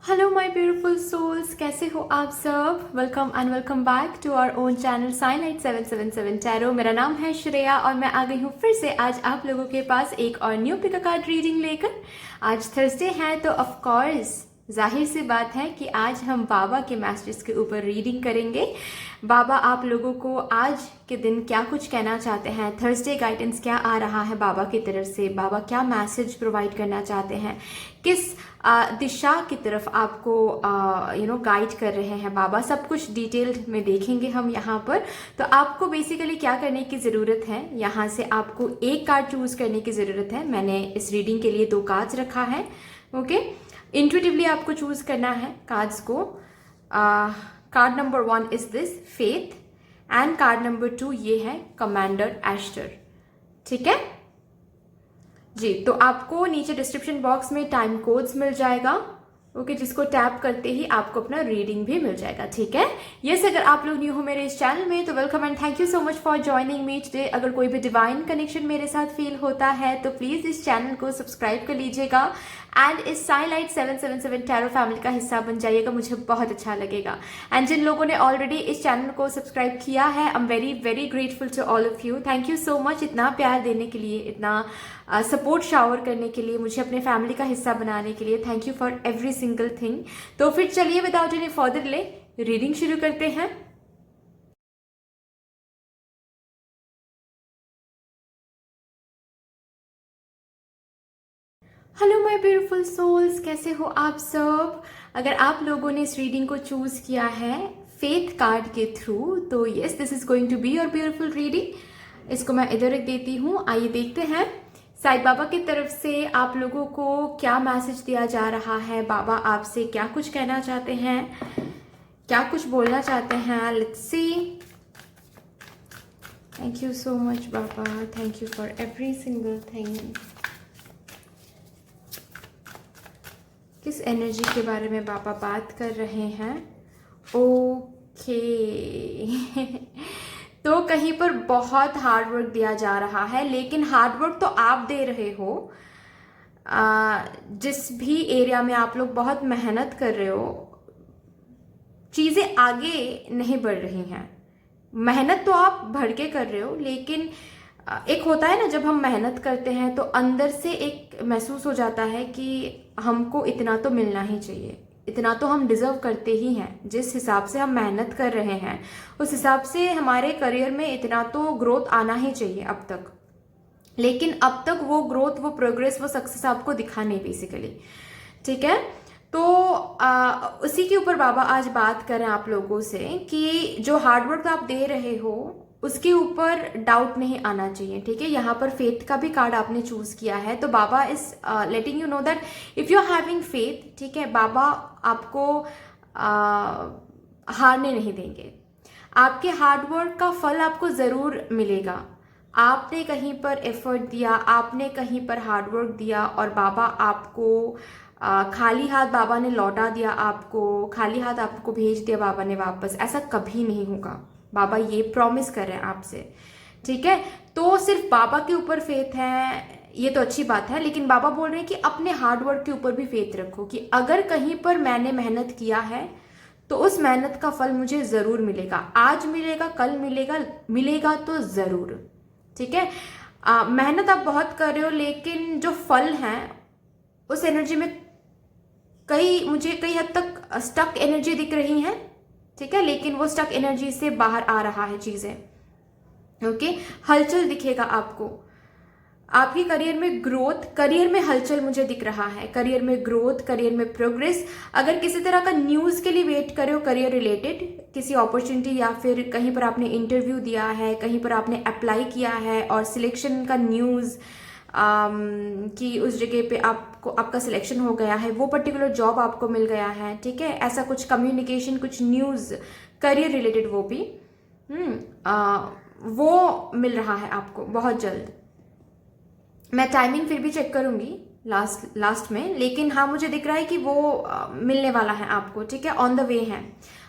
Hello my beautiful souls, कैसे हो आप सब। Welcome and welcome back to our own channel signlight 777 tarot. मेरा नाम है श्रेया और मैं आ गई हूँ फिर से आज आप लोगों के पास एक और न्यू पिक कार्ड रीडिंग लेकर। आज थर्सडे है तो ऑफ कोर्स जाहिर सी बात है कि आज हम बाबा के मैसेजेस के ऊपर रीडिंग करेंगे। बाबा आप लोगों को आज के दिन क्या कुछ कहना चाहते हैं, थर्सडे गाइडेंस क्या आ रहा है बाबा की तरफ से, बाबा क्या मैसेज प्रोवाइड करना चाहते हैं, किस दिशा की तरफ आपको गाइड कर रहे हैं बाबा, सब कुछ डिटेल्ड में देखेंगे हम यहाँ पर। तो आपको बेसिकली क्या करने की ज़रूरत है, यहाँ से आपको एक कार्ड चूज करने की ज़रूरत है। मैंने इस रीडिंग के लिए 2 कार्ड्स रखा है। ओके, इंट्यूटिवली आपको चूज करना है कार्ड्स को। Card number 1 is this faith and card number 2 ये है कमांडर एस्टर। ठीक है जी, तो आपको नीचे डिस्क्रिप्शन बॉक्स में टाइम कोड्स मिल जाएगा। ओके, जिसको टैप करते ही आपको अपना रीडिंग भी मिल जाएगा। ठीक है, यस, अगर आप लोग न्यू हो मेरे इस चैनल में तो welcome and thank you so much for joining me today. अगर कोई भी डिवाइन कनेक्शन मेरे साथ फील होता है तो प्लीज इस चैनल को सब्सक्राइब कर लीजिएगा एंड इस साइनलाइट 777 टैरो फैमिली का हिस्सा बन जाइएगा, मुझे बहुत अच्छा लगेगा। एंड जिन लोगों ने ऑलरेडी इस चैनल को सब्सक्राइब किया है, I am very very grateful to all of you. Thank you so much इतना प्यार देने के लिए, इतना सपोर्ट शावर करने के लिए, मुझे अपने फैमिली का हिस्सा बनाने के लिए। Thank you for every single thing. तो फिर चलिए without any further delay reading शुरू करते हैं। हेलो माय ब्यूटीफुल सोल्स, कैसे हो आप सब। अगर आप लोगों ने इस रीडिंग को चूज किया है फेथ कार्ड के थ्रू तो yes, this is going to be your beautiful reading. इसको मैं इधर रख देती हूँ। आइए देखते हैं साईं बाबा की तरफ से आप लोगों को क्या मैसेज दिया जा रहा है, बाबा आपसे क्या कुछ कहना चाहते हैं, क्या कुछ बोलना चाहते हैं। Let's see. Thank you so much Baba, thank you for every single thing. किस एनर्जी के बारे में बाबा बात कर रहे हैं। ओके तो कहीं पर बहुत हार्ड वर्क दिया जा रहा है, लेकिन हार्ड वर्क तो आप दे रहे हो। जिस भी एरिया में आप लोग बहुत मेहनत कर रहे हो, चीज़ें आगे नहीं बढ़ रही हैं। मेहनत तो आप भर के कर रहे हो, लेकिन एक होता है ना, जब हम मेहनत करते हैं तो अंदर से एक महसूस हो जाता है कि हमको इतना तो मिलना ही चाहिए, इतना तो हम डिजर्व करते ही हैं। जिस हिसाब से हम मेहनत कर रहे हैं उस हिसाब से हमारे करियर में इतना तो ग्रोथ आना ही चाहिए अब तक। लेकिन अब तक वो ग्रोथ, वो प्रोग्रेस, वो सक्सेस आपको दिखा नहीं बेसिकली। ठीक है, तो उसी के ऊपर बाबा आज बात करें आप लोगों से कि जो हार्डवर्क आप दे रहे हो उसके ऊपर डाउट नहीं आना चाहिए। ठीक है, यहाँ पर फेथ का भी कार्ड आपने चूज किया है, तो Baba is letting you know that if you are having faith, ठीक है, बाबा आपको हारने नहीं देंगे। आपके हार्डवर्क का फल आपको जरूर मिलेगा। आपने कहीं पर एफर्ट दिया, आपने कहीं पर हार्डवर्क दिया और बाबा आपको खाली हाथ बाबा ने लौटा दिया, आपको खाली हाथ आपको भेज दिया बाबा ने वापस। ऐसा कभी नहीं होगा, बाबा ये प्रॉमिस कर रहे हैं आपसे। ठीक है, तो सिर्फ बाबा के ऊपर फेथ है ये तो अच्छी बात है, लेकिन बाबा बोल रहे हैं कि अपने हार्डवर्क के ऊपर भी फेथ रखो कि अगर कहीं पर मैंने मेहनत किया है तो उस मेहनत का फल मुझे जरूर मिलेगा। आज मिलेगा, कल मिलेगा, मिलेगा तो जरूर। ठीक है, मेहनत आप बहुत कर रहे हो, लेकिन जो फल है उस एनर्जी में मुझे कई हद तक स्टक एनर्जी दिख रही है। ठीक है, लेकिन वो स्टक एनर्जी से बाहर आ रहा है चीजें। ओके, हलचल दिखेगा आपको। आपके करियर में ग्रोथ, करियर में हलचल मुझे दिख रहा है, करियर में ग्रोथ, करियर में प्रोग्रेस। अगर किसी तरह का न्यूज के लिए वेट कर रहे हो करियर रिलेटेड, किसी अपॉर्चुनिटी या फिर कहीं पर आपने इंटरव्यू दिया है, कहीं पर आपने अप्लाई किया है और सिलेक्शन का न्यूज कि उस जगह पे आपको आपका सिलेक्शन हो गया है, वो पर्टिकुलर जॉब आपको मिल गया है। ठीक है, ऐसा कुछ कम्युनिकेशन, कुछ न्यूज करियर रिलेटेड वो भी वो मिल रहा है आपको बहुत जल्द। मैं टाइमिंग फिर भी चेक करूंगी लास्ट में, लेकिन हाँ मुझे दिख रहा है कि वो मिलने वाला है आपको। ठीक है, ऑन द वे है।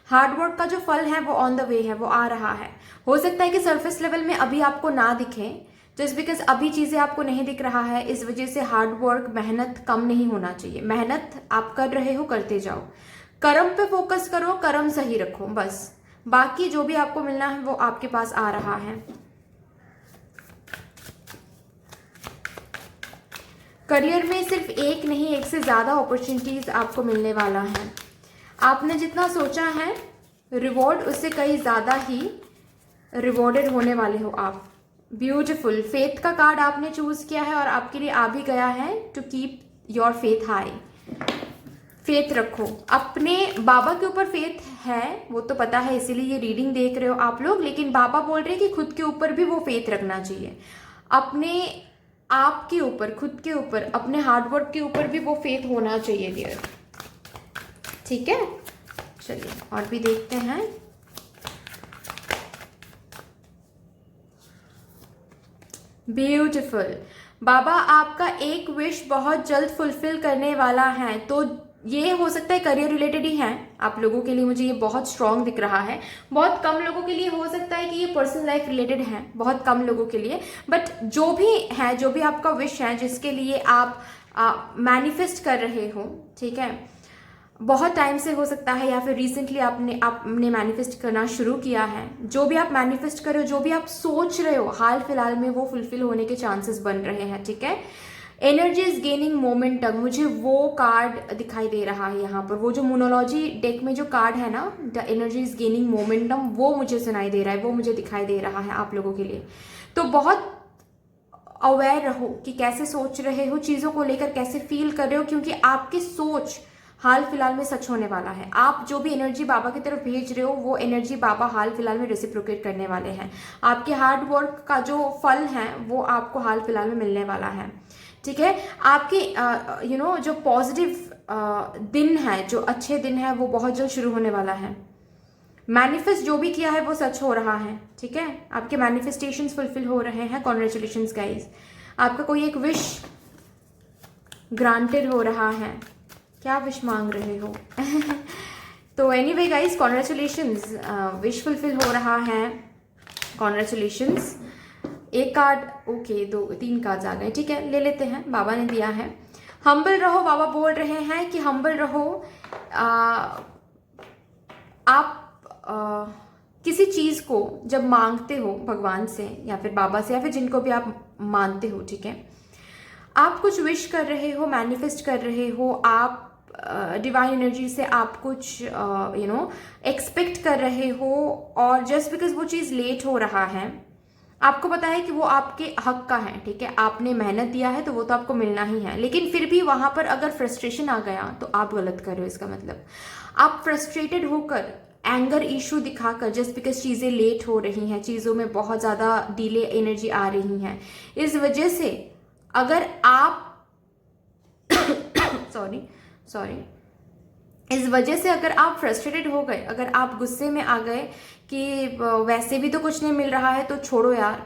हार्डवर्क का जो फल है वो ऑन द वे है, वो आ रहा है। हो सकता है कि सरफेस लेवल में अभी आपको ना दिखे, जस्ट बिकॉज अभी चीज़ें आपको नहीं दिख रहा है, इस वजह से हार्ड वर्क, मेहनत कम नहीं होना चाहिए। मेहनत आप कर रहे हो, करते जाओ, कर्म पे फोकस करो, कर्म सही रखो बस। बाकी जो भी आपको मिलना है वो आपके पास आ रहा है। करियर में सिर्फ एक नहीं, एक से ज़्यादा अपॉर्चुनिटीज़ आपको मिलने वाला है। आपने जितना सोचा है रिवॉर्ड, उससे कहीं ज़्यादा ही रिवॉर्डेड होने वाले हो आप। ब्यूटीफुल, फेथ का कार्ड आपने चूज किया है और आपके लिए आ भी गया है to keep your faith high. Faith रखो, अपने बाबा के ऊपर फेथ है वो तो पता है, इसीलिए ये रीडिंग देख रहे हो आप लोग, लेकिन बाबा बोल रहे हैं कि खुद के ऊपर भी वो फेथ रखना चाहिए। अपने आप के ऊपर, खुद के ऊपर, अपने हार्डवर्क के ऊपर भी वो फेथ होना चाहिए डियर। ठीक है, चलिए और भी देखते हैं। ब्यूटीफुल, बाबा आपका एक विश बहुत जल्द फुलफिल करने वाला है। तो ये हो सकता है करियर रिलेटेड ही है आप लोगों के लिए, मुझे ये बहुत स्ट्रांग दिख रहा है। बहुत कम लोगों के लिए हो सकता है कि ये पर्सनल लाइफ रिलेटेड है, बहुत कम लोगों के लिए। बट जो भी है, जो भी आपका विश है, जिसके लिए आप मैनिफेस्ट कर रहे हो, ठीक है, बहुत टाइम से हो सकता है या फिर रिसेंटली आपने मैनिफेस्ट करना शुरू किया है। जो भी आप मैनिफेस्ट कर रहे हो, जो भी आप सोच रहे हो, हाल फिलहाल में वो फुलफिल होने के चांसेस बन रहे हैं। ठीक है, एनर्जी इज गेनिंग मोमेंटम, मुझे वो कार्ड दिखाई दे रहा है यहाँ पर। वो जो मोनोलॉजी डेक में जो कार्ड है ना, the energy is gaining momentum, वो मुझे सुनाई दे रहा है, वो मुझे दिखाई दे रहा है आप लोगों के लिए। तो बहुत अवेयर रहो कि कैसे सोच रहे हो चीज़ों को लेकर, कैसे फील कर रहे हो, क्योंकि आपकी सोच हाल फिलहाल में सच होने वाला है। आप जो भी एनर्जी बाबा की तरफ भेज रहे हो, वो एनर्जी बाबा हाल फिलहाल में रेसिप्रोकेट करने वाले हैं। आपके हार्ड वर्क का जो फल है वो आपको हाल फिलहाल में मिलने वाला है। ठीक है, आपके जो पॉजिटिव दिन है, जो अच्छे दिन है, वो बहुत जल्द शुरू होने वाला है। मैनिफेस्ट जो भी किया है वो सच हो रहा है। ठीक है, आपके मैनिफेस्टेशंस फुलफिल हो रहे हैं। कॉन्ग्रेचुलेशंस गाइज, आपका कोई एक विश ग्रांटेड हो रहा है। क्या विश मांग रहे हो? तो anyway guys, congratulations, wish fulfil हो रहा है। कॉन्ग्रेचुलेशंस। एक कार्ड, ओके, 3 कार्ड्स आ गए। ठीक है, ले लेते हैं, बाबा ने दिया है। हम्बल रहो, बाबा बोल रहे हैं कि हम्बल रहो। आप किसी चीज़ को जब मांगते हो भगवान से या फिर बाबा से या फिर जिनको भी आप मानते हो, ठीक है, आप कुछ विश कर रहे हो, मैनिफेस्ट कर रहे हो, आप डिवाइन एनर्जी से आप कुछ एक्सपेक्ट कर रहे हो, और जस्ट बिकॉज वो चीज़ लेट हो रहा है, आपको पता है कि वो आपके हक का है। ठीक है, आपने मेहनत दिया है तो वो तो आपको मिलना ही है, लेकिन फिर भी वहां पर अगर फ्रस्ट्रेशन आ गया तो आप गलत कर रहे हो। इसका मतलब आप फ्रस्ट्रेटेड होकर, एंगर इशू दिखाकर, जस्ट बिकॉज चीज़ें लेट हो रही हैं, चीज़ों में बहुत ज़्यादा डिले एनर्जी आ रही हैं, इस वजह से अगर आप सॉरी इस वजह से अगर आप फ्रस्ट्रेटेड हो गए, अगर आप गुस्से में आ गए कि वैसे भी तो कुछ नहीं मिल रहा है तो छोड़ो यार,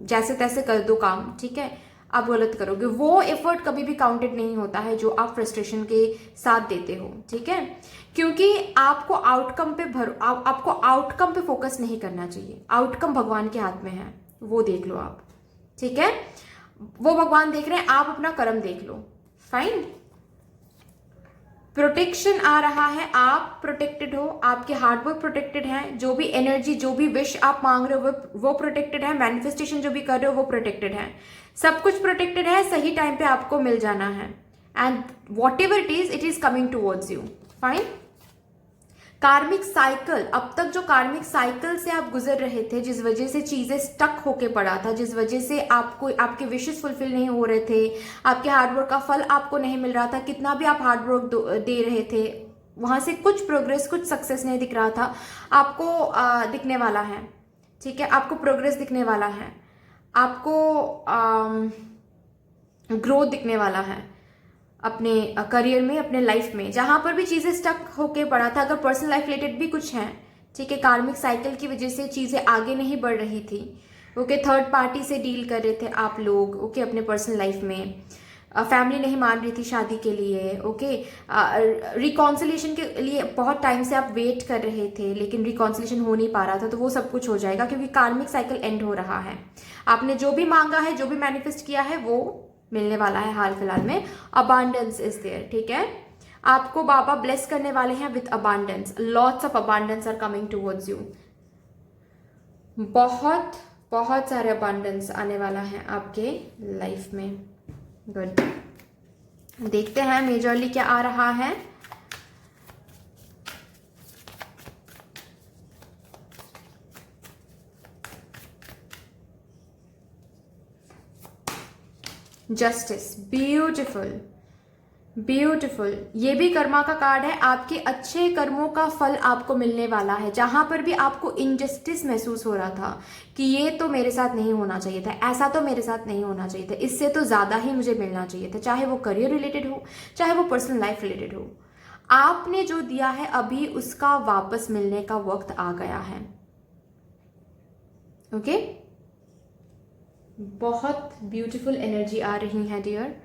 जैसे तैसे कर दो काम, ठीक है, आप गलत करोगे। वो एफर्ट कभी भी काउंटेड नहीं होता है जो आप फ्रस्ट्रेशन के साथ देते हो। ठीक है, क्योंकि आपको आउटकम पे आपको आउटकम पे फोकस नहीं करना चाहिए। आउटकम भगवान के हाथ में है, वो देख लो आप। ठीक है, वो भगवान देख रहे हैं, आप अपना कर्म देख लो। फाइन, प्रोटेक्शन आ रहा है, आप प्रोटेक्टेड हो, आपके हार्डवर्क प्रोटेक्टेड है, जो भी एनर्जी, जो भी विश आप मांग रहे हो वो प्रोटेक्टेड है, मैनिफेस्टेशन जो भी कर रहे हो वो प्रोटेक्टेड है, सब कुछ प्रोटेक्टेड है, सही टाइम पे आपको मिल जाना है। And what ever it is coming towards you. Fine, कार्मिक साइकिल, अब तक जो कार्मिक साइकिल से आप गुजर रहे थे, जिस वजह से चीजें स्टक होके पड़ा था, जिस वजह से आपको आपके विशेस फुलफिल नहीं हो रहे थे, आपके हार्डवर्क का फल आपको नहीं मिल रहा था, कितना भी आप हार्डवर्क दे रहे थे, वहां से कुछ प्रोग्रेस, कुछ सक्सेस नहीं दिख रहा था, आपको दिखने वाला है। ठीक है, आपको प्रोग्रेस दिखने वाला है, आपको ग्रोथ दिखने वाला है अपने करियर में, अपने लाइफ में। जहां पर भी चीजें स्टक होके पड़ा था, अगर पर्सनल लाइफ रिलेटेड भी कुछ है, ठीक है, कार्मिक साइकिल की वजह से चीजें आगे नहीं बढ़ रही थी, ओके, थर्ड पार्टी से डील कर रहे थे आप लोग, ओके, अपने पर्सनल लाइफ में, फैमिली नहीं मान रही थी शादी के लिए, ओके। रिकॉन्सिलेशन के लिए बहुत टाइम से आप वेट कर रहे थे लेकिन रिकॉन्सिलेशन हो नहीं पा रहा था, तो वो सब कुछ हो जाएगा क्योंकि कार्मिक साइकिल एंड हो रहा है। आपने जो भी मांगा है, जो भी मैनिफेस्ट किया है, वो मिलने वाला है हाल फिलहाल में। अबांडेंस इज देयर, ठीक है। आपको बाबा ब्लेस करने वाले हैं with abundance, lots of abundance are coming towards you. बहुत बहुत सारे अबांडेंस आने वाला है आपके लाइफ में। गुड, देखते हैं मेजरली क्या आ रहा है। Justice, beautiful beautiful. ये भी कर्मा का कार्ड है। आपके अच्छे कर्मों का फल आपको मिलने वाला है। जहां पर भी आपको इनजस्टिस महसूस हो रहा था कि ये तो मेरे साथ नहीं होना चाहिए था, ऐसा तो मेरे साथ नहीं होना चाहिए था, इससे तो ज्यादा ही मुझे मिलना चाहिए था, चाहे वो करियर रिलेटेड हो, चाहे वो पर्सनल लाइफ रिलेटेड हो, आपने जो दिया है अभी उसका वापस मिलने का वक्त आ गया है। ओके, बहुत ब्यूटीफुल एनर्जी आ रही है डियर।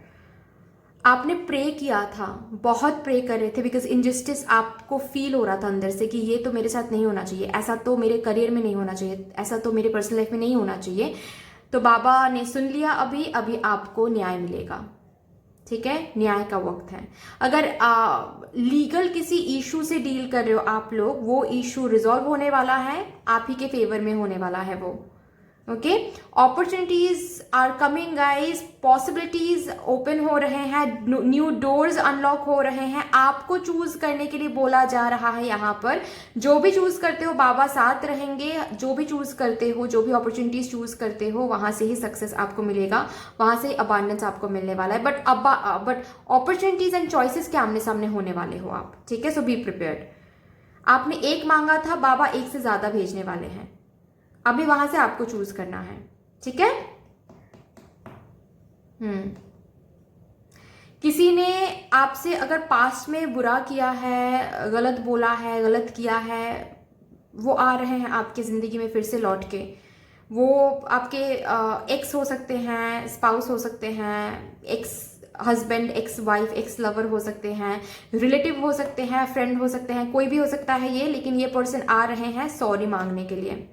आपने प्रे किया था, बहुत प्रे कर रहे थे बिकॉज इनजस्टिस आपको फील हो रहा था अंदर से कि ये तो मेरे साथ नहीं होना चाहिए, ऐसा तो मेरे करियर में नहीं होना चाहिए, ऐसा तो मेरे पर्सनल लाइफ में नहीं होना चाहिए। तो बाबा ने सुन लिया, अभी अभी आपको न्याय मिलेगा, ठीक है। न्याय का वक्त है। अगर लीगल किसी इशू से डील कर रहे हो आप लोग, वो इशू रिजॉल्व होने वाला है, आप ही के फेवर में होने वाला है वो। Okay, opportunities are coming guys, possibilities open हो रहे हैं, न्यू डोर्स अनलॉक हो रहे हैं। आपको चूज करने के लिए बोला जा रहा है यहाँ पर। जो भी चूज करते हो बाबा साथ रहेंगे, जो भी चूज करते हो, जो भी अपॉर्चुनिटीज चूज करते हो, वहां से ही सक्सेस आपको मिलेगा, वहां से अबांडेंस आपको मिलने वाला है। बट अपॉर्चुनिटीज एंड चॉइसेस के आमने सामने होने वाले हो आप, ठीक है। सो बी प्रिपेयर्ड। आपने एक मांगा था, बाबा एक से ज्यादा भेजने वाले हैं, अभी वहां से आपको चूज करना है, ठीक है। किसी ने आपसे अगर पास्ट में बुरा किया है, गलत बोला है, गलत किया है, वो आ रहे हैं आपकी जिंदगी में फिर से लौट के। वो आपके एक्स हो सकते हैं, स्पाउस हो सकते हैं, ex husband, ex wife, x lover हो सकते हैं, रिलेटिव हो सकते हैं, फ्रेंड हो सकते हैं, कोई भी हो सकता है ये। लेकिन ये पर्सन आ रहे हैं सॉरी मांगने के लिए,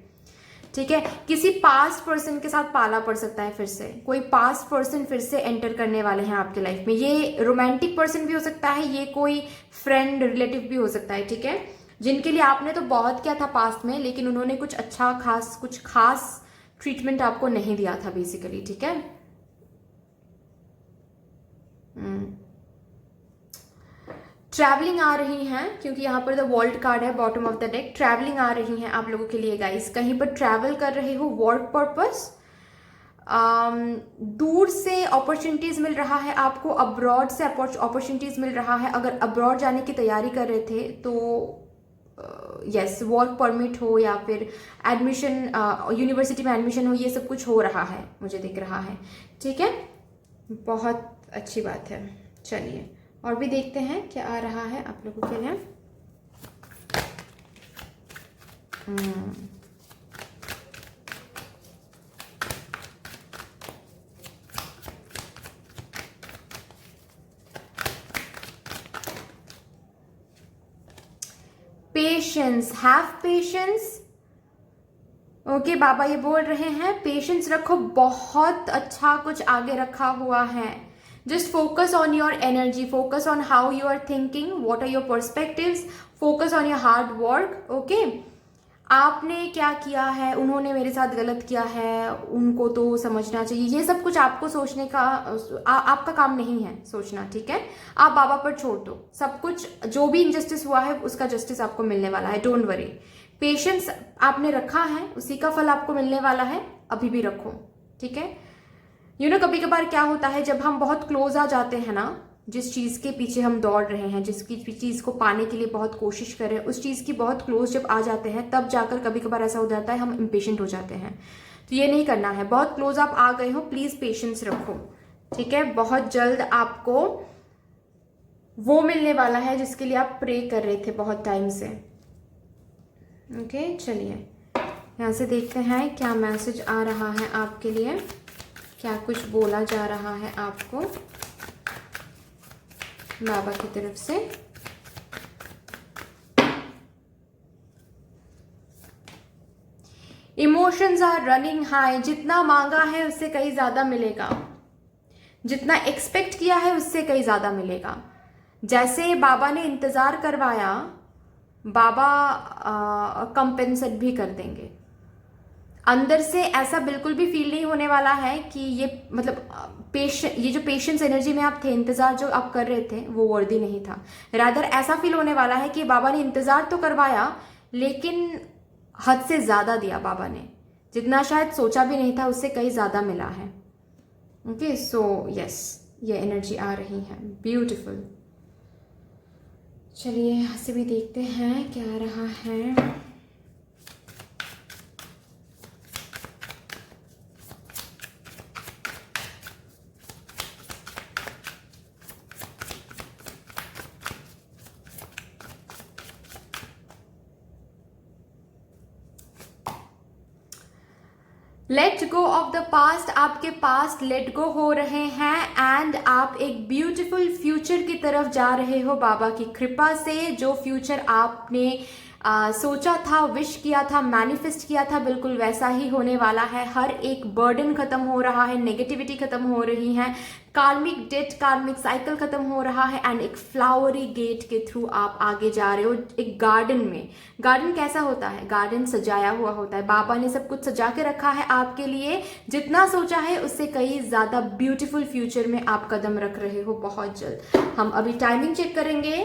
ठीक है। किसी पास्ट पर्सन के साथ पाला पड़ सकता है, फिर से कोई पास्ट पर्सन फिर से एंटर करने वाले हैं आपके लाइफ में। ये रोमांटिक पर्सन भी हो सकता है, ये कोई फ्रेंड रिलेटिव भी हो सकता है, ठीक है। जिनके लिए आपने तो बहुत किया था पास्ट में, लेकिन उन्होंने कुछ अच्छा खास, कुछ खास ट्रीटमेंट आपको नहीं दिया था बेसिकली, ठीक है। ट्रैवलिंग आ रही हैं क्योंकि यहाँ पर द वर्ल्ड कार्ड है bottom of the deck. Travelling आ रही हैं आप लोगों के लिए गाइस। कहीं पर ट्रैवल कर रहे हो वर्क पर्पस, दूर से अपॉर्चुनिटीज मिल रहा है आपको, अब्रॉड से अपॉर्चुनिटीज मिल रहा है। अगर अब्रॉड जाने की तैयारी कर रहे थे तो यस, वर्क परमिट हो या फिर एडमिशन, यूनिवर्सिटी में एडमिशन हो, ये सब कुछ हो रहा है, मुझे दिख रहा है, ठीक है। बहुत अच्छी बात है। चलिए और भी देखते हैं क्या आ रहा है आप लोगों के लिए। Patience, have patience. ओके, बाबा ये बोल रहे हैं पेशेंस रखो, बहुत अच्छा कुछ आगे रखा हुआ है। Just focus on your energy, focus on how you are thinking, what are your perspectives, focus on your hard work, okay? आपने क्या किया है, उन्होंने मेरे साथ गलत किया है, उनको तो समझना चाहिए, ये सब कुछ आपको सोचने का आपका काम नहीं है सोचना, ठीक है। आप बाबा पर छोड़ दो सब कुछ। जो भी इनजस्टिस हुआ है उसका जस्टिस आपको मिलने वाला है, डोंट वरी। पेशेंस आपने रखा है, उसी का फल आपको मिलने वाला है, अभी भी रखो, ठीक है। कभी कभार क्या होता है, जब हम बहुत क्लोज आ जाते हैं ना, जिस चीज़ के पीछे हम दौड़ रहे हैं, जिस चीज़ को पाने के लिए बहुत कोशिश कर रहे हैं, उस चीज़ की बहुत क्लोज जब आ जाते हैं, तब जाकर कभी कभार ऐसा हो जाता है हम इम्पेशेंट हो जाते हैं। तो ये नहीं करना है। बहुत क्लोज आप आ गए हो, प्लीज पेशेंस रखो, ठीक है। बहुत जल्द आपको वो मिलने वाला है जिसके लिए आप प्रे कर रहे थे बहुत टाइम से। ओके, चलिए यहाँ से देखते हैं क्या मैसेज आ रहा है आपके लिए, क्या कुछ बोला जा रहा है आपको। बाबा की तरफ से। इमोशंस आर रनिंग हाई, जितना मांगा है उससे कहीं ज्यादा मिलेगा, जितना एक्सपेक्ट किया है उससे कहीं ज्यादा मिलेगा। जैसे बाबा ने इंतजार करवाया, बाबा कंपेंसेट भी कर देंगे। अंदर से ऐसा बिल्कुल भी फील नहीं होने वाला है कि ये मतलब ये जो पेशेंस एनर्जी में आप थे, इंतजार जो आप कर रहे थे वो वर्दी नहीं था। रादर ऐसा फील होने वाला है कि बाबा ने इंतजार तो करवाया लेकिन हद से ज्यादा दिया बाबा ने, जितना शायद सोचा भी नहीं था उससे कहीं ज्यादा मिला है। ओके, सो यस, ये एनर्जी आ रही है, ब्यूटिफुल। चलिए यहाँ से भी देखते हैं क्या आ रहा है। Let go of the past, आपके पास्ट लेट गो हो रहे हैं एंड आप एक ब्यूटीफुल फ्यूचर की तरफ जा रहे हो बाबा की कृपा से। जो फ्यूचर आपने सोचा था, विश किया था, मैनिफेस्ट किया था, बिल्कुल वैसा ही होने वाला है। हर एक बर्डन खत्म हो रहा है, नेगेटिविटी खत्म हो रही है, कार्मिक डेट, कार्मिक साइकिल खत्म हो रहा है एंड एक फ्लावरी गेट के थ्रू आप आगे जा रहे हो एक गार्डन में। गार्डन कैसा होता है? गार्डन सजाया हुआ होता है, बाबा ने सब कुछ सजा के रखा है आपके लिए। जितना सोचा है उससे कहीं ज्यादा ब्यूटीफुल फ्यूचर में आप कदम रख रहे हो बहुत जल्द। हम अभी टाइमिंग चेक करेंगे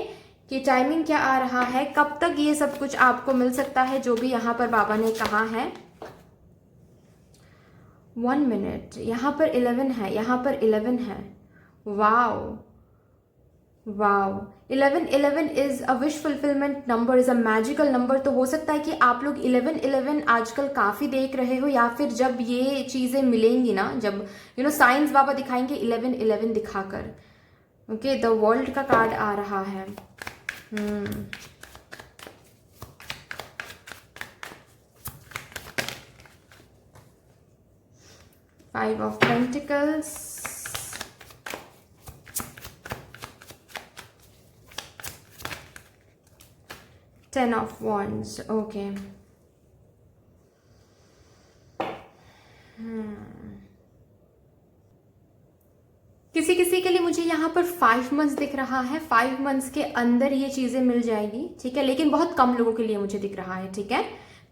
कि टाइमिंग क्या आ रहा है, कब तक ये सब कुछ आपको मिल सकता है जो भी यहाँ पर बाबा ने कहा है। 1 मिनट, यहाँ पर 11 है, यहाँ पर 11 है। Wow wow, 11 is a wish fulfilment number, is a magical number. तो हो सकता है कि आप लोग 11 आजकल काफी देख रहे हो, या फिर जब ये चीजें मिलेंगी ना, जब साइंस बाबा दिखाएंगे 11 दिखाकर। ओके, द वर्ल्ड का कार्ड आ रहा है। 5 of Pentacles, 10 of Wands. Okay. किसी किसी के लिए मुझे यहाँ पर 5 मंथ्स दिख रहा है, 5 मंथ्स के अंदर ये चीजें मिल जाएगी, ठीक है। लेकिन बहुत कम लोगों के लिए मुझे दिख रहा है, ठीक है।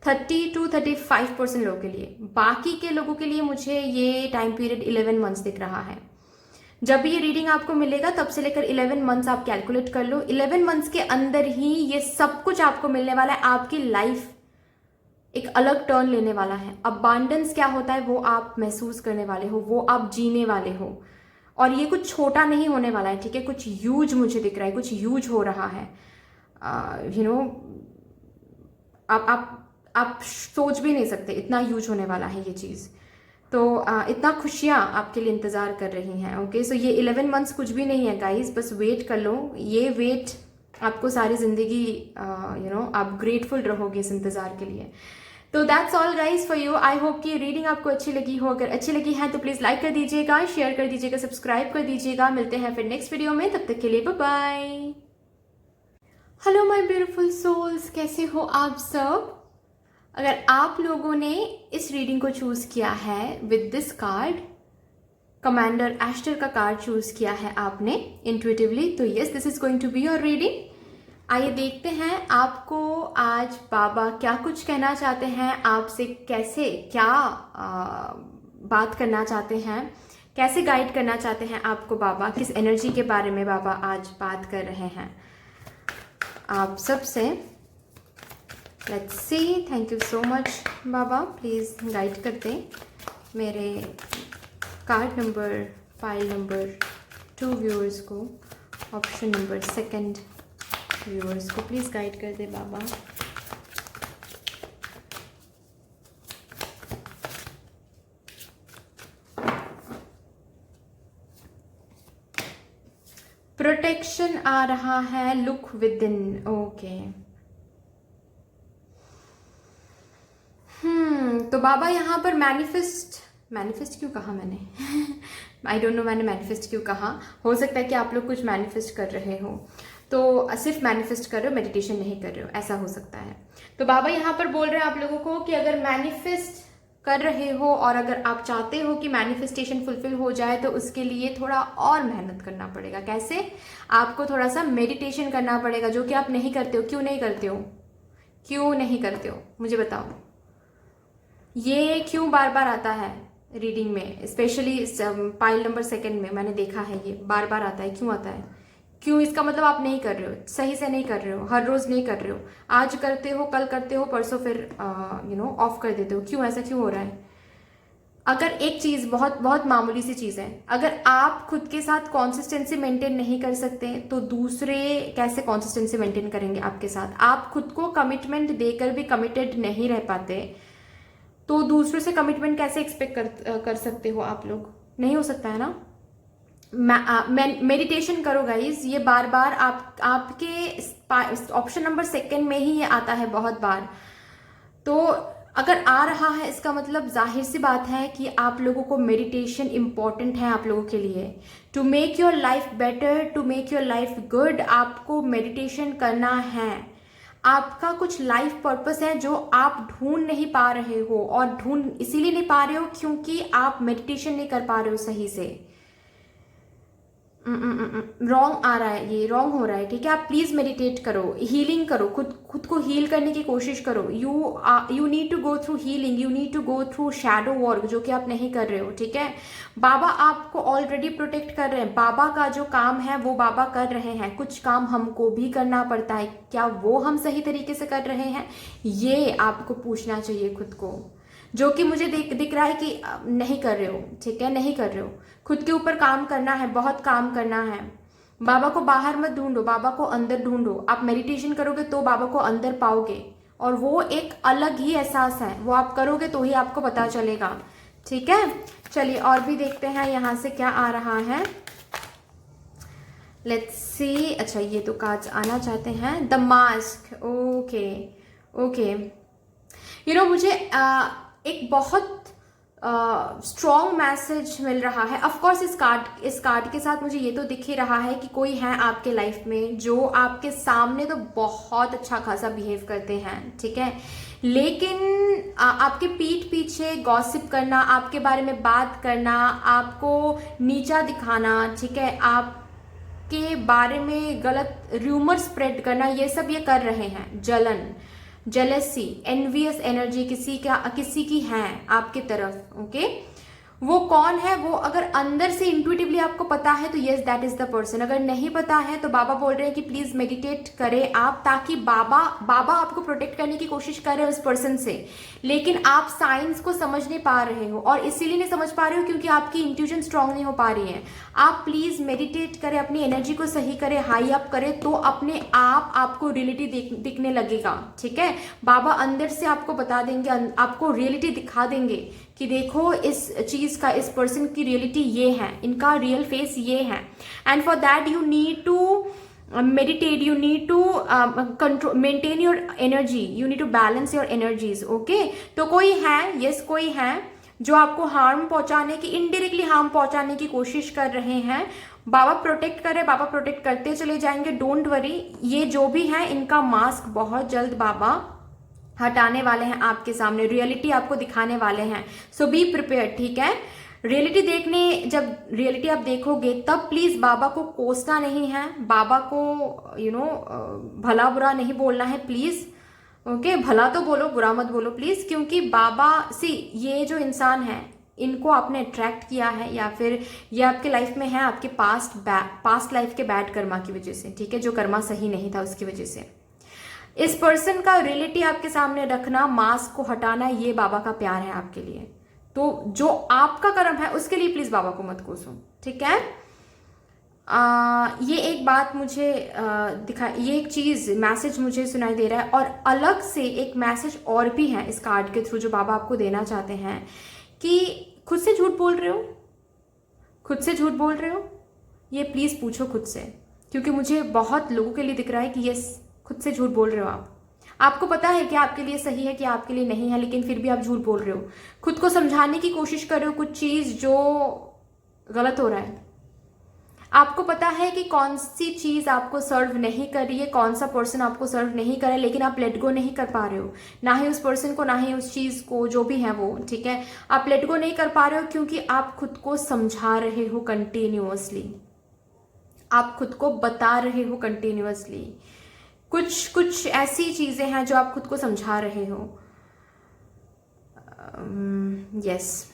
30 to 35% लोगों के लिए। बाकी के लोगों के लिए मुझे ये टाइम पीरियड 11 मंथ्स दिख रहा है। जब ये रीडिंग आपको मिलेगा तब से लेकर 11 मंथ्स आप कैलकुलेट कर लो। 11 मंथ्स के अंदर ही ये सब कुछ आपको मिलने वाला है। आपकी लाइफ एक अलग टर्न लेने वाला है। अबांडेंस क्या होता है वो आप महसूस करने वाले हो, वो आप जीने वाले हो। और ये कुछ छोटा नहीं होने वाला है, ठीक है। कुछ ह्यूज मुझे दिख रहा है, कुछ ह्यूज हो रहा है। आप सोच भी नहीं सकते इतना ह्यूज होने वाला है ये चीज़। तो इतना खुशियाँ आपके लिए इंतज़ार कर रही हैं। ओके, सो ये 11 मंथ्स कुछ भी नहीं है गाइस, बस वेट कर लो। ये वेट आपको सारी ज़िंदगी आप ग्रेटफुल रहोगे इस इंतज़ार के लिए। तो that's all guys for you. I hope कि रीडिंग आपको अच्छी लगी हो। अगर अच्छी लगी है तो प्लीज़ लाइक कर दीजिएगा, शेयर कर दीजिएगा, सब्सक्राइब कर दीजिएगा। मिलते हैं फिर नेक्स्ट वीडियो में, तब तक के लिए bye bye. Hello my beautiful souls, कैसे हो आप सब? अगर आप लोगों ने इस रीडिंग को चूज किया है with this card, commander Ashtar का कार्ड चूज किया है आपने इंट्यूटिवली, तो yes, this is going to be your reading. आइए देखते हैं आपको आज बाबा क्या कुछ कहना चाहते हैं, आपसे कैसे क्या बात करना चाहते हैं, कैसे गाइड करना चाहते हैं आपको बाबा, किस एनर्जी के बारे में बाबा आज बात कर रहे हैं आप सबसे। Let's see. Thank you so much Baba, please guide करते मेरे card number, file number 2 viewers को, ऑप्शन नंबर 2 व्यूअर्स को प्लीज़ गाइड कर दे बाबा। प्रोटेक्शन आ रहा है, लुक विद इन। ओके, तो बाबा यहाँ पर मैनिफेस्ट मैनिफेस्ट क्यों कहा मैंने? आई डोंट नो मैंने मैनिफेस्ट क्यों कहा। हो सकता है कि आप लोग कुछ मैनिफेस्ट कर रहे हो, तो सिर्फ मैनिफेस्ट कर रहे हो, मेडिटेशन नहीं कर रहे हो, ऐसा हो सकता है। तो बाबा यहाँ पर बोल रहे हैं आप लोगों को कि अगर मैनिफेस्ट कर रहे हो और अगर आप चाहते हो कि मैनिफेस्टेशन फुलफिल हो जाए तो उसके लिए थोड़ा और मेहनत करना पड़ेगा। कैसे? आपको थोड़ा सा मेडिटेशन करना पड़ेगा, जो कि आप नहीं करते हो। क्यों नहीं करते हो? क्यों नहीं करते हो मुझे बताओ। ये क्यों बार बार आता है रीडिंग में, स्पेशली पाइल नंबर 2 में मैंने देखा है ये बार बार आता है। क्यों आता है? क्यों? इसका मतलब आप नहीं कर रहे हो, सही से नहीं कर रहे हो, हर रोज नहीं कर रहे हो। आज करते हो, कल करते हो, परसों फिर ऑफ कर देते हो। क्यों? ऐसा क्यों हो रहा है? अगर एक चीज बहुत बहुत मामूली सी चीज है, अगर आप खुद के साथ कंसिस्टेंसी मेंटेन नहीं कर सकते तो दूसरे कैसे कंसिस्टेंसी मेंटेन करेंगे आपके साथ? आप खुद को कमिटमेंट देकर भी कमिटेड नहीं रह पाते तो दूसरों से कमिटमेंट कैसे एक्सपेक्ट कर सकते हो आप लोग? नहीं हो सकता है ना। मेडिटेशन करो गाइज। ये बार बार आपके ऑप्शन नंबर 2 में ही ये आता है बहुत बार। तो अगर आ रहा है इसका मतलब जाहिर सी बात है कि आप लोगों को मेडिटेशन इंपॉर्टेंट है आप लोगों के लिए। To make your life better, to make your life good, आपको मेडिटेशन करना है। आपका कुछ लाइफ पर्पस है जो आप ढूंढ नहीं पा रहे हो, और ढूंढ इसीलिए नहीं पा रहे हो क्योंकि आप मेडिटेशन नहीं कर पा रहे हो सही से। रॉन्ग आ रहा है, ये रॉन्ग हो रहा है, ठीक है। आप प्लीज मेडिटेट करो, हीलिंग करो, खुद को हील करने की कोशिश करो। You need to go through healing, you need to go through shadow work, जो कि आप नहीं कर रहे हो, ठीक है। बाबा आपको ऑलरेडी प्रोटेक्ट कर रहे हैं। बाबा का जो काम है वो बाबा कर रहे हैं। कुछ काम हमको भी करना पड़ता है, क्या वो हम सही तरीके से कर रहे हैं? ये आपको पूछना चाहिए खुद को, जो कि मुझे दिख रहा है कि नहीं कर रहे हो, ठीक है, नहीं कर रहे हो। खुद के ऊपर काम करना है, बहुत काम करना है। बाबा को बाहर मत ढूंढो, बाबा को अंदर ढूंढो। आप मेडिटेशन करोगे तो बाबा को अंदर पाओगे, और वो एक अलग ही एहसास है, वो आप करोगे तो ही आपको पता चलेगा, ठीक है। चलिए और भी देखते हैं यहाँ से क्या आ रहा है। Let's see. अच्छा, ये तो कार्ड्स आना चाहते हैं। The mask, okay okay. मुझे एक बहुत स्ट्रॉन्ग मैसेज मिल रहा है। ऑफ कोर्स इस कार्ड के साथ मुझे ये तो दिख ही रहा है कि कोई है आपके लाइफ में जो आपके सामने तो बहुत अच्छा खासा बिहेव करते हैं, ठीक है, लेकिन आपके पीठ पीछे गॉसिप करना, आपके बारे में बात करना, आपको नीचा दिखाना, ठीक है, आपके बारे में गलत रूमर स्प्रेड करना, ये सब ये कर रहे हैं। जलन, जेलसी, एनवियस एनर्जी किसी की है आपके तरफ, ओके। वो कौन है? वो अगर अंदर से इंट्यूटिवली आपको पता है तो yes that is the person. अगर नहीं पता है तो बाबा बोल रहे हैं कि प्लीज मेडिटेट करें आप, ताकि बाबा आपको प्रोटेक्ट करने की कोशिश कर रहे हैं उस पर्सन से, लेकिन आप साइंस को समझ नहीं पा रहे हो, और इसीलिए नहीं समझ पा रहे हो क्योंकि आपकी इंट्यूजन स्ट्रांग नहीं हो पा रही है। आप प्लीज मेडिटेट करें, अपनी एनर्जी को सही करें, हाई अप करें, तो अपने आप आपको रियलिटी दिखने लगेगा, ठीक है। बाबा अंदर से आपको बता देंगे, आपको रियलिटी दिखा देंगे कि देखो इस चीज का, इस पर्सन की रियलिटी ये है, इनका रियल फेस ये है। And for that you need to meditate, you need to control, maintain your energy, you need to balance your energies, okay। तो कोई है, yes कोई है जो आपको हार्म पहुंचाने की, इनडायरेक्टली हार्म पहुंचाने की कोशिश कर रहे हैं। बाबा प्रोटेक्ट करे, बाबा प्रोटेक्ट करते चले जाएंगे, डोंट वरी। ये जो भी है इनका मास्क बहुत जल्द बाबा हटाने वाले हैं आपके सामने, रियलिटी आपको दिखाने वाले हैं। सो बी प्रिपेयर्ड, ठीक है। रियलिटी जब रियलिटी आप देखोगे तब प्लीज बाबा को कोसना नहीं है, बाबा को भला बुरा नहीं बोलना है प्लीज, ओके। भला तो बोलो, बुरा मत बोलो प्लीज, क्योंकि बाबा ये जो इंसान है इनको आपने अट्रैक्ट किया है, या फिर ये आपके लाइफ में है आपके पास्ट लाइफ के बैड कर्मा की वजह से, ठीक है, जो कर्मा सही नहीं था उसकी वजह से। इस पर्सन का रियलिटी आपके सामने रखना, मास्क को हटाना, ये बाबा का प्यार है आपके लिए। तो जो आपका कर्म है उसके लिए प्लीज बाबा को मत कोसो, ठीक है। ये एक बात मुझे ये एक चीज मैसेज मुझे सुनाई दे रहा है, और अलग से एक मैसेज और भी है इस कार्ड के थ्रू जो बाबा आपको देना चाहते हैं कि खुद से झूठ बोल रहे हो, खुद से झूठ बोल रहे हो, ये प्लीज पूछो खुद से, क्योंकि मुझे बहुत लोगों के लिए दिख रहा है कि ये खुद से झूठ बोल रहे हो आपको पता है कि आपके लिए सही है कि आपके लिए नहीं है, लेकिन फिर भी आप झूठ बोल रहे हो। खुद को समझाने की कोशिश कर रहे हो कुछ चीज जो गलत हो रहा है। आपको पता है कि कौन सी चीज आपको सर्व नहीं कर रही है, कौन सा पर्सन आपको सर्व नहीं कर रहा है, लेकिन आप लेट गो नहीं कर पा रहे हो, ना ही उस पर्सन को, ना ही उस चीज को, जो भी है वो, ठीक है। आप लेट गो नहीं कर पा रहे हो क्योंकि आप खुद को समझा रहे हो कंटिन्यूअसली, आप खुद को बता रहे हो कंटिन्यूअसली। कुछ कुछ ऐसी चीजें हैं जो आप खुद को समझा रहे हो। यस,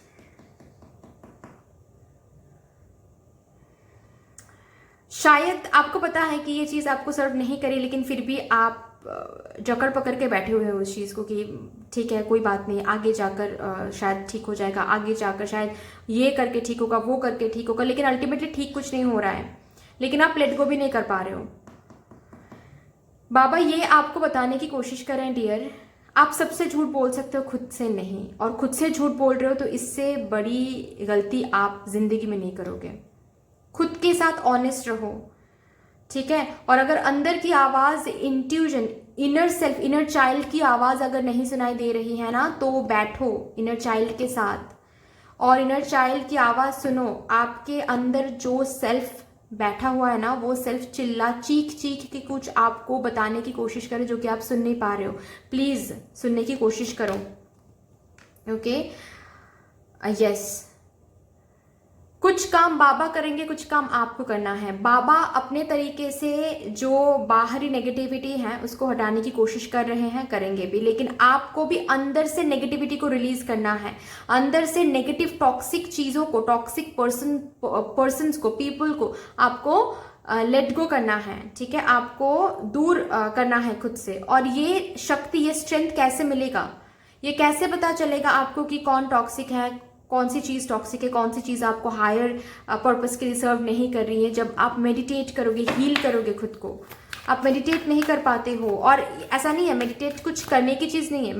शायद आपको पता है कि ये चीज़ आपको सर्व नहीं करी, लेकिन फिर भी आप जकड़ पकड़ के बैठे हुए हो उस चीज़ को कि ठीक है कोई बात नहीं, आगे जाकर शायद ठीक हो जाएगा, आगे जाकर शायद ये करके ठीक होगा, वो करके ठीक होगा, लेकिन अल्टीमेटली ठीक कुछ नहीं हो रहा है, लेकिन आप लेट गो भी नहीं कर पा रहे हो। बाबा ये आपको बताने की कोशिश करें डियर, आप सबसे झूठ बोल सकते हो, खुद से नहीं। और खुद से झूठ बोल रहे हो तो इससे बड़ी गलती आप जिंदगी में नहीं करोगे। खुद के साथ ऑनेस्ट रहो, ठीक है। और अगर अंदर की आवाज, intuition, inner self, inner child की आवाज अगर नहीं सुनाई दे रही है ना, तो बैठो इनर चाइल्ड के साथ और इनर चाइल्ड की आवाज सुनो। आपके अंदर जो सेल्फ बैठा हुआ है ना, वो सेल्फ चिल्ला, चीख चीख के कुछ आपको बताने की कोशिश करे जो कि आप सुन नहीं पा रहे हो। प्लीज सुनने की कोशिश करो, ओके। यस, कुछ काम बाबा करेंगे, कुछ काम आपको करना है। बाबा अपने तरीके से जो बाहरी नेगेटिविटी है उसको हटाने की कोशिश कर रहे हैं, करेंगे भी, लेकिन आपको भी अंदर से नेगेटिविटी को रिलीज करना है। अंदर से नेगेटिव टॉक्सिक चीजों को, टॉक्सिक पर्सन्स को, पीपल को आपको लेट गो करना है, ठीक है। आपको दूर करना है खुद से। और ये शक्ति, ये स्ट्रेंथ कैसे मिलेगा, ये कैसे पता चलेगा आपको कि कौन टॉक्सिक है, कौन सी चीज टॉक्सिक है, कौन सी चीज आपको हायर पर्पस के लिए सर्व नहीं कर रही है। जब आप मेडिटेट करोगे, हील करोगे खुद को। आप मेडिटेट नहीं कर पाते हो, और ऐसा नहीं है मेडिटेट कुछ करने की चीज नहीं है।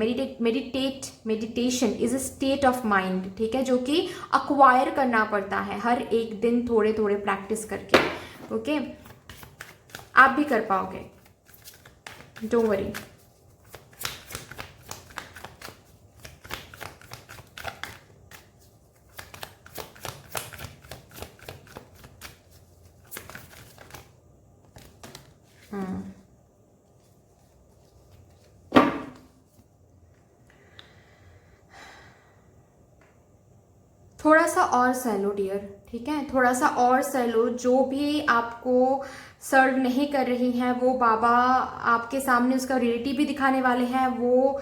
Meditation is a state of mind, ठीक है, जो कि अक्वायर करना पड़ता है हर एक दिन थोड़े थोड़े प्रैक्टिस करके, ओके। आप भी कर पाओगे, डोंट वरी। थोड़ा सा और सह लो डियर, ठीक है, थोड़ा सा और सह लो। जो भी आपको सर्व नहीं कर रही हैं वो बाबा आपके सामने उसका रियलिटी भी दिखाने वाले हैं। वो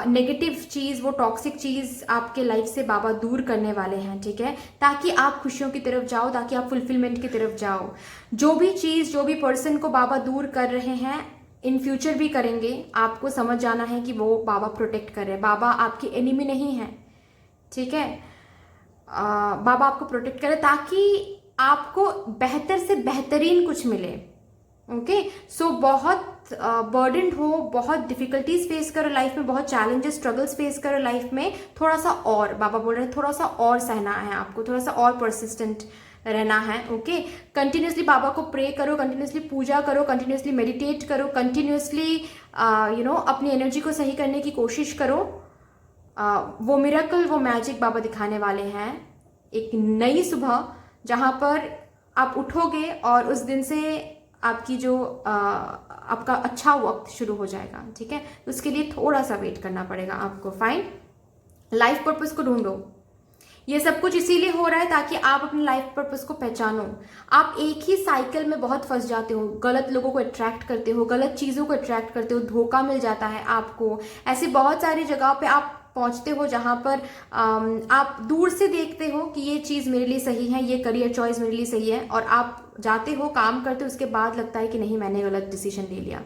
नेगेटिव चीज, वो टॉक्सिक चीज आपके लाइफ से बाबा दूर करने वाले हैं, ठीक है, ताकि आप खुशियों की तरफ जाओ, ताकि आप फुलफिलमेंट की तरफ जाओ। जो भी चीज, जो भी पर्सन को बाबा दूर कर रहे हैं, इन फ्यूचर भी करेंगे। आपको समझ जाना है कि वो बाबा प्रोटेक्ट कर रहे हैं। बाबा आपकी एनिमी नहीं है, ठीक है। बाबा आपको प्रोटेक्ट करे ताकि आपको बेहतर से बेहतरीन कुछ मिले, ओके। सो बहुत बर्डन हो, बहुत डिफिकल्टीज फेस करो लाइफ में, बहुत चैलेंजेस, स्ट्रगल्स फेस करो लाइफ में, थोड़ा सा और, बाबा बोल रहे हैं थोड़ा सा और सहना है आपको, थोड़ा सा और परसिस्टेंट रहना है, ओके। कंटिन्यूसली बाबा को प्रे करो, कंटिन्यूसली पूजा करो, कंटिन्यूसली मेडिटेट करो, कंटिन्यूसली अपनी एनर्जी को सही करने की कोशिश करो। वो मिरेकल, वो मैजिक बाबा दिखाने वाले हैं। एक नई सुबह जहां पर आप उठोगे और उस दिन से आपकी जो आपका अच्छा वक्त शुरू हो जाएगा, ठीक है। उसके लिए थोड़ा सा वेट करना पड़ेगा आपको, फाइन। लाइफ पर्पस को ढूंढो। ये सब कुछ इसीलिए हो रहा है ताकि आप अपने लाइफ पर्पस को पहचानो। आप एक ही साइकिल में बहुत फंस जाते हो, गलत लोगों को अट्रैक्ट करते हो, गलत चीजों को अट्रैक्ट करते हो, धोखा मिल जाता है आपको। ऐसी बहुत सारी जगह पे आप पहुंचते हो जहां पर आप दूर से देखते हो कि ये चीज मेरे लिए सही है, ये करियर चॉइस मेरे लिए सही है, और आप जाते हो, काम करते हो, उसके बाद लगता है कि नहीं, मैंने गलत डिसीजन ले लिया।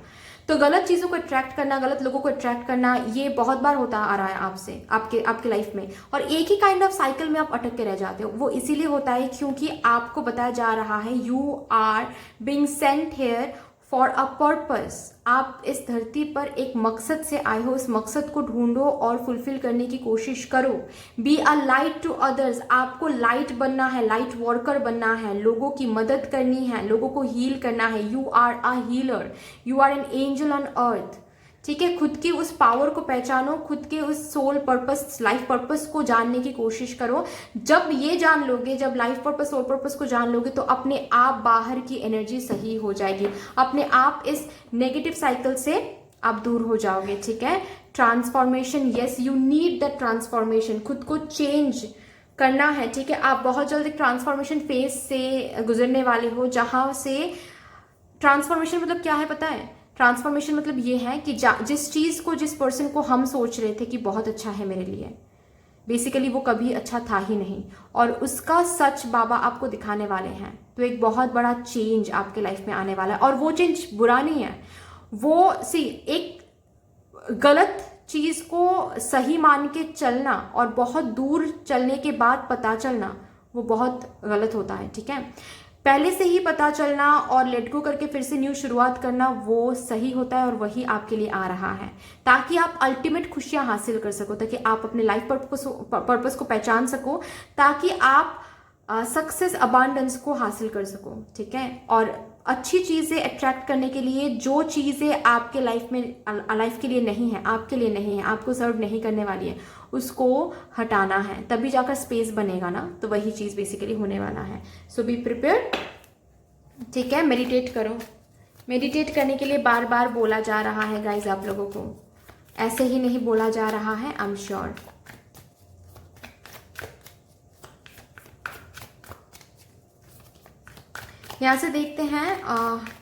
तो गलत चीजों को अट्रैक्ट करना, गलत लोगों को अट्रैक्ट करना, ये बहुत बार होता आ रहा है आपसे, आपके लाइफ में, और एक ही काइंड ऑफ साइकिल में आप अटक के रह जाते हो। वो इसीलिए होता है क्योंकि आपको बताया जा रहा है you are being sent here for a purpose. आप इस धरती पर एक मकसद से आए हो, इस मकसद को ढूंढो और फुलफिल करने की कोशिश करो। Be a light to others. आपको लाइट बनना है, लाइट वर्कर बनना है, लोगों की मदद करनी है, लोगों को हील करना है। You are a healer, you are an angel on earth, ठीक है, खुद की उस पावर को पहचानो, खुद के उस सोल पर्पस, लाइफ पर्पस को जानने की कोशिश करो। जब ये जान लोगे, जब लाइफ पर्पस, सोल पर्पस को जान लोगे, तो अपने आप बाहर की एनर्जी सही हो जाएगी, अपने आप इस नेगेटिव साइकिल से आप दूर हो जाओगे। ठीक है, transformation, yes you need the transformation, खुद को चेंज करना है। ठीक है, आप बहुत जल्द एक ट्रांसफॉर्मेशन फेज से गुजरने वाले हो, जहां से ट्रांसफॉर्मेशन मतलब क्या है पता है? ट्रांसफॉर्मेशन मतलब ये है कि जिस चीज को, जिस पर्सन को हम सोच रहे थे कि बहुत अच्छा है मेरे लिए, बेसिकली वो कभी अच्छा था ही नहीं, और उसका सच बाबा आपको दिखाने वाले हैं। तो एक बहुत बड़ा चेंज आपके लाइफ में आने वाला है, और वो चेंज बुरा नहीं है। वो एक गलत चीज को सही मान के चलना और बहुत दूर चलने के बाद पता चलना, वो बहुत गलत होता है। ठीक है, पहले से ही पता चलना और लेट गो करके फिर से न्यू शुरुआत करना, वो सही होता है, और वही आपके लिए आ रहा है, ताकि आप अल्टीमेट खुशियां हासिल कर सको, ताकि आप अपने लाइफ पर्पस को पहचान सको, ताकि आप सक्सेस, अबांडेंस को हासिल कर सको। ठीक है, और अच्छी चीजें अट्रैक्ट करने के लिए, जो चीजें आपके लाइफ में, लाइफ के लिए नहीं है, आपके लिए नहीं है, आपको सर्व नहीं करने वाली है, उसको हटाना है, तभी जाकर स्पेस बनेगा ना। तो वही चीज बेसिकली होने वाला है। सो बी प्रिपेयर्ड। ठीक है, मेडिटेट करो। मेडिटेट करने के लिए बार बार बोला जा रहा है गाइज, आप लोगों को ऐसे ही नहीं बोला जा रहा है, आई एम श्योर। यहाँ से देखते हैं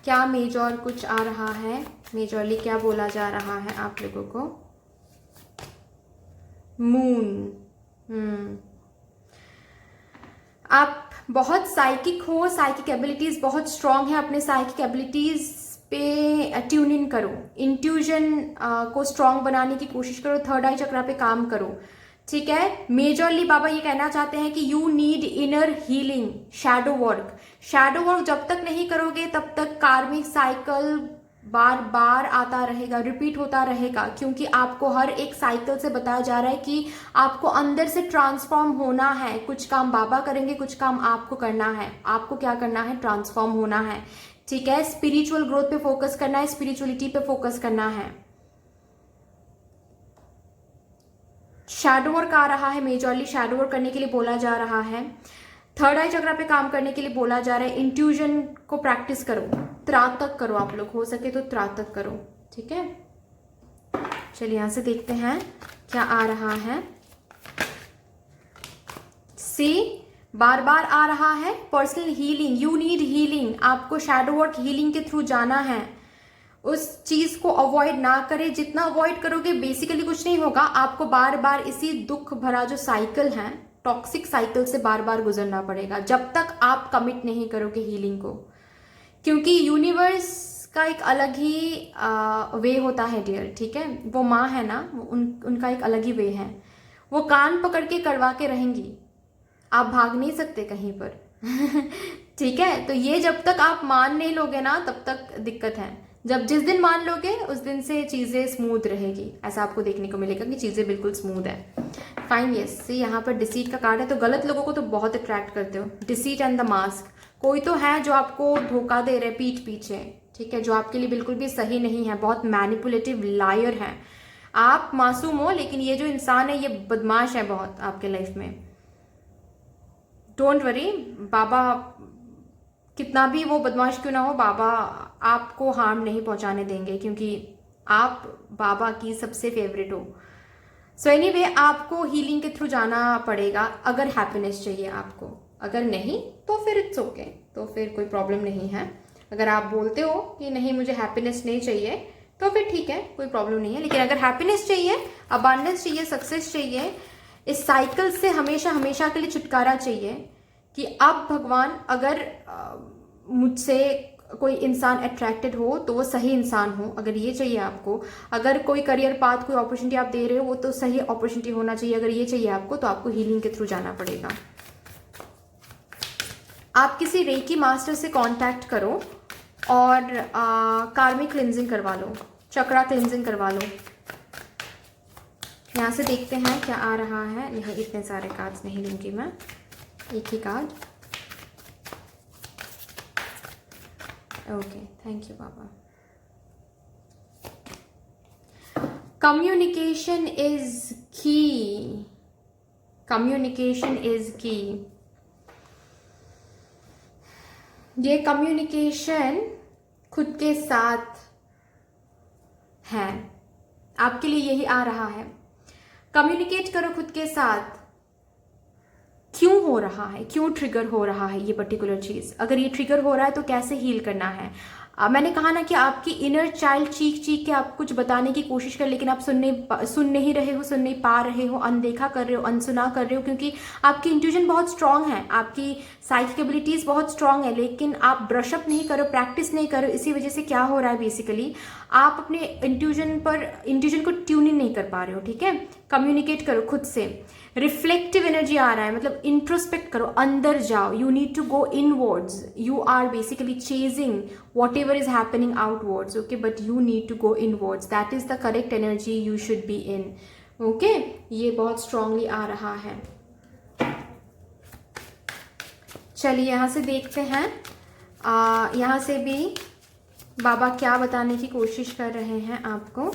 क्या मेजर कुछ आ रहा है, मेजरली क्या बोला जा रहा है आप लोगों को। मून, आप बहुत साइकिक हो, साइकिक एबिलिटीज बहुत स्ट्रांग है, अपने साइकिक एबिलिटीज पे ट्यून इन करो, इंट्यूजन को स्ट्रांग बनाने की कोशिश करो, थर्ड आई चक्रा पे काम करो। ठीक है, मेजरली बाबा ये कहना चाहते हैं कि you need inner healing, shadow work. Shadow work जब तक नहीं करोगे तब तक कार्मिक साइकिल बार बार आता रहेगा, रिपीट होता रहेगा, क्योंकि आपको हर एक साइकिल से बताया जा रहा है कि आपको अंदर से ट्रांसफॉर्म होना है। कुछ काम बाबा करेंगे, कुछ काम आपको करना है। आपको क्या करना है? ट्रांसफॉर्म होना है। ठीक है, स्पिरिचुअल ग्रोथ पे फोकस करना है, स्पिरिचुअलिटी पे फोकस करना है। शैडो वर्क आ रहा है, मेजरली शैडो वर्क करने के लिए बोला जा रहा है, थर्ड आई चक्रा पे काम करने के लिए बोला जा रहा है, इंट्यूजन को प्रैक्टिस करो, त्रातक करो, आप लोग हो सके तो त्रातक करो। ठीक है, चलिए यहां से देखते हैं क्या आ रहा है। सी बार बार आ रहा है, personal healing, you need healing, आपको शैडो वर्क हीलिंग के थ्रू जाना है। उस चीज को अवॉइड ना करें, जितना अवॉइड करोगे बेसिकली कुछ नहीं होगा, आपको बार बार इसी दुख भरा जो साइकिल है, टॉक्सिक साइकिल से बार बार गुजरना पड़ेगा, जब तक आप कमिट नहीं करोगे हीलिंग को। क्योंकि यूनिवर्स का एक अलग ही वे होता है डियर। ठीक है, वो माँ है ना, उनका एक अलग ही वे है, वो कान पकड़ के करवा के रहेंगी, आप भाग नहीं सकते कहीं पर। ठीक है, तो ये जब तक आप मान नहीं लोगे ना, तब तक दिक्कत है। जब जिस दिन मान लोगे उस दिन से चीजें स्मूथ रहेगी, ऐसा आपको देखने को मिलेगा कि चीजें बिल्कुल स्मूथ है। फाइन, यस, यहाँ पर डिसीट का कार्ड है, तो गलत लोगों को तो बहुत अट्रैक्ट करते हो। डिसीट एंड द मास्क, कोई तो है जो आपको धोखा दे रहे पीठ पीछे। ठीक है, जो आपके लिए बिल्कुल भी सही नहीं है, बहुत मैनिपुलेटिव लायर है। आप मासूम हो, लेकिन ये जो इंसान है ये बदमाश है बहुत आपके लाइफ में। डोंट वरी, बाबा कितना भी वो बदमाश क्यों ना हो, बाबा आपको हार्म नहीं पहुंचाने देंगे, क्योंकि आप बाबा की सबसे फेवरेट हो। सो एनीवे, आपको हीलिंग के थ्रू जाना पड़ेगा अगर हैप्पीनेस चाहिए आपको। अगर नहीं तो फिर इट्स ओके, तो फिर कोई प्रॉब्लम नहीं है। अगर आप बोलते हो कि नहीं मुझे हैप्पीनेस नहीं चाहिए, तो फिर ठीक है, कोई प्रॉब्लम नहीं है। लेकिन अगर हैप्पीनेस चाहिए, अबांडेंस चाहिए, सक्सेस चाहिए, इस साइकिल से हमेशा हमेशा के लिए छुटकारा चाहिए, कि अब भगवान अगर मुझसे कोई इंसान अट्रैक्टेड हो तो वो सही इंसान हो, अगर ये चाहिए आपको, अगर कोई करियर पाथ, कोई अपॉर्चुनिटी आप दे रहे हो वो तो सही अपॉर्चुनिटी होना चाहिए, अगर ये चाहिए आपको, तो आपको हीलिंग के थ्रू जाना पड़ेगा। आप किसी रेकी मास्टर से कांटेक्ट करो और कार्मिक क्लिंजिंग करवा लो, चक्रा क्लिंजिंग करवा लो। यहाँ से देखते हैं क्या आ रहा है। नहीं, इतने सारे कार्ड्स नहीं लूंगी मैं, एक ही card. Okay, thank you Baba. Communication is key, communication is key. ये कम्युनिकेशन खुद के साथ है, आपके लिए यही आ रहा है। कम्युनिकेट करो खुद के साथ, क्यों हो रहा है, क्यों ट्रिगर हो रहा है ये पर्टिकुलर चीज। अगर ये ट्रिगर हो रहा है तो कैसे हील करना है। मैंने कहा ना कि आपकी इनर चाइल्ड चीख चीख के आप कुछ बताने की कोशिश कर, लेकिन आप सुन नहीं रहे हो, सुन नहीं पा रहे हो, अनदेखा कर रहे हो, अनसुना कर रहे हो, क्योंकि आपकी इंट्यूजन बहुत स्ट्रांग है, आपकी साइकिक एबिलिटीज बहुत स्ट्रांग है, लेकिन आप ब्रशअप नहीं करो, प्रैक्टिस नहीं करो। इसी वजह से क्या हो रहा है, बेसिकली आप अपने इंट्यूजन को ट्यून इन नहीं कर पा रहे हो। ठीक है, कम्युनिकेट करो खुद से। रिफ्लेक्टिव एनर्जी आ रहा है, मतलब इंट्रोस्पेक्ट करो, अंदर जाओ। You need to go inwards, you are basically chasing whatever is happening outwards, okay, but you need to go inwards. That is the correct energy you should be in, okay. ये बहुत strongly आ रहा है। चलिए यहां से देखते हैं, यहां से भी बाबा क्या बताने की कोशिश कर रहे हैं आपको।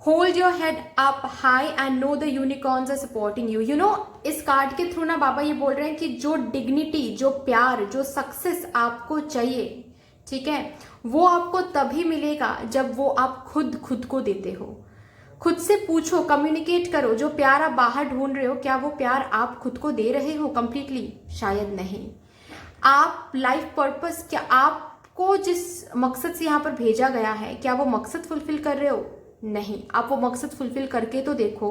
Hold your head up high and know the unicorns are supporting you. You know, इस कार्ड के थ्रू ना बाबा ये बोल रहे हैं कि जो डिग्निटी, जो प्यार, जो सक्सेस आपको चाहिए, ठीक है, वो आपको तभी मिलेगा जब वो आप खुद को देते हो। खुद से पूछो, कम्युनिकेट करो। जो प्यार आप बाहर ढूंढ रहे हो, क्या वो प्यार आप खुद को दे रहे हो कंप्लीटली? शायद नहीं। आप लाइफ पर्पस, क्या आपको जिस मकसद से यहाँ पर भेजा गया है, क्या वो मकसद फुलफिल कर रहे हो? नहीं। आप वो मकसद फुलफिल करके तो देखो।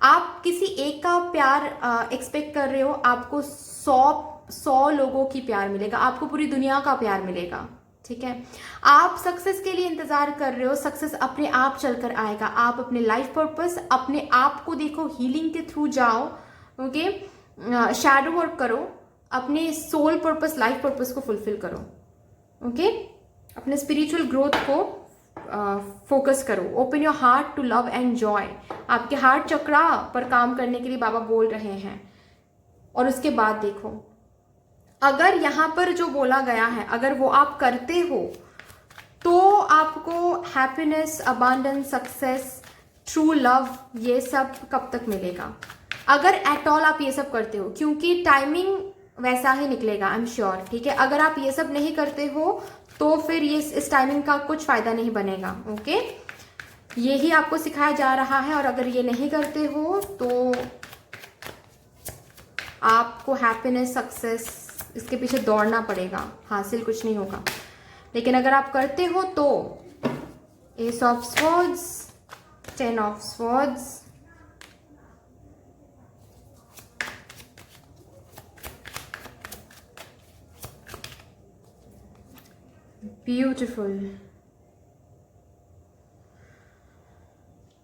आप किसी एक का प्यार एक्सपेक्ट कर रहे हो, आपको 100 लोगों की प्यार मिलेगा, आपको पूरी दुनिया का प्यार मिलेगा। ठीक है, आप सक्सेस के लिए इंतजार कर रहे हो, सक्सेस अपने आप चलकर आएगा। आप अपने लाइफ पर्पस, अपने आप को देखो, हीलिंग के थ्रू जाओ, ओके, शैडो वर्क करो, अपने सोल पर्पस, लाइफ पर्पस को फुलफिल करो, ओके, अपने स्पिरिचुअल ग्रोथ को फोकस करो। Open your heart to love and joy. आपके हार्ट चक्रा पर काम करने के लिए बाबा बोल रहे हैं। और उसके बाद देखो, अगर यहां पर जो बोला गया है, अगर वो आप करते हो तो आपको happiness, abundance, success, true love, ये सब कब तक मिलेगा? अगर एट ऑल आप ये सब करते हो, क्योंकि टाइमिंग वैसा ही निकलेगा, आई एम श्योर। ठीक है, अगर आप ये सब नहीं करते हो तो फिर ये इस टाइमिंग का कुछ फायदा नहीं बनेगा, ओके। यही आपको सिखाया जा रहा है। और अगर ये नहीं करते हो तो आपको हैप्पीनेस, सक्सेस, इसके पीछे दौड़ना पड़ेगा, हासिल कुछ नहीं होगा। लेकिन अगर आप करते हो तो S of swords, 10 of swords, beautiful,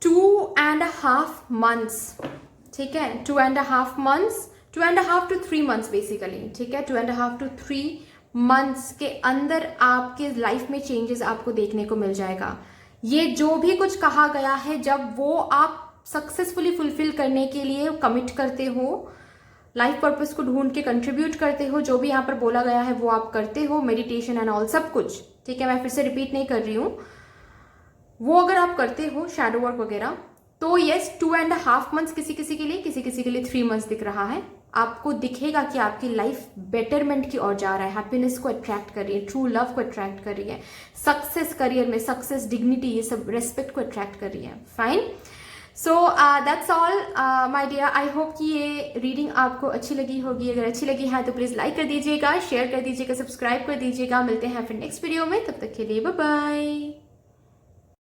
2.5 months, ठीक है, 2.5 months, 2.5 to 3 months बेसिकली, ठीक है, 2.5 to 3 months के अंदर आपके लाइफ में चेंजेस आपको देखने को मिल जाएगा। ये जो भी कुछ कहा गया है, जब वो आप सक्सेसफुली फुलफिल करने के लिए कमिट करते हो, लाइफ पर्पस को ढूंढ के कंट्रीब्यूट करते हो, जो भी यहाँ पर बोला गया है वो आप करते हो, मेडिटेशन एंड ऑल, सब कुछ, ठीक है, मैं फिर से रिपीट नहीं कर रही हूँ, वो अगर आप करते हो, शैडो वर्क वगैरह, तो यस 2.5 months किसी किसी के लिए, किसी किसी के लिए 3 months दिख रहा है। आपको दिखेगा कि आपकी लाइफ बेटरमेंट की ओर जा रहा है, हैप्पीनेस को अट्रैक्ट कर रही है, ट्रू लव को अट्रैक्ट कर रही है, सक्सेस, करियर में सक्सेस, डिग्निटी, ये सब, रेस्पेक्ट को अट्रैक्ट कर रही है। Fine, so that's all my dear. I hope कि ये रीडिंग आपको अच्छी लगी होगी। अगर अच्छी लगी है तो प्लीज लाइक कर दीजिएगा, शेयर कर दीजिएगा, सब्सक्राइब कर दीजिएगा। मिलते हैं फिर नेक्स्ट वीडियो में, तब तक के लिए बाय बाय।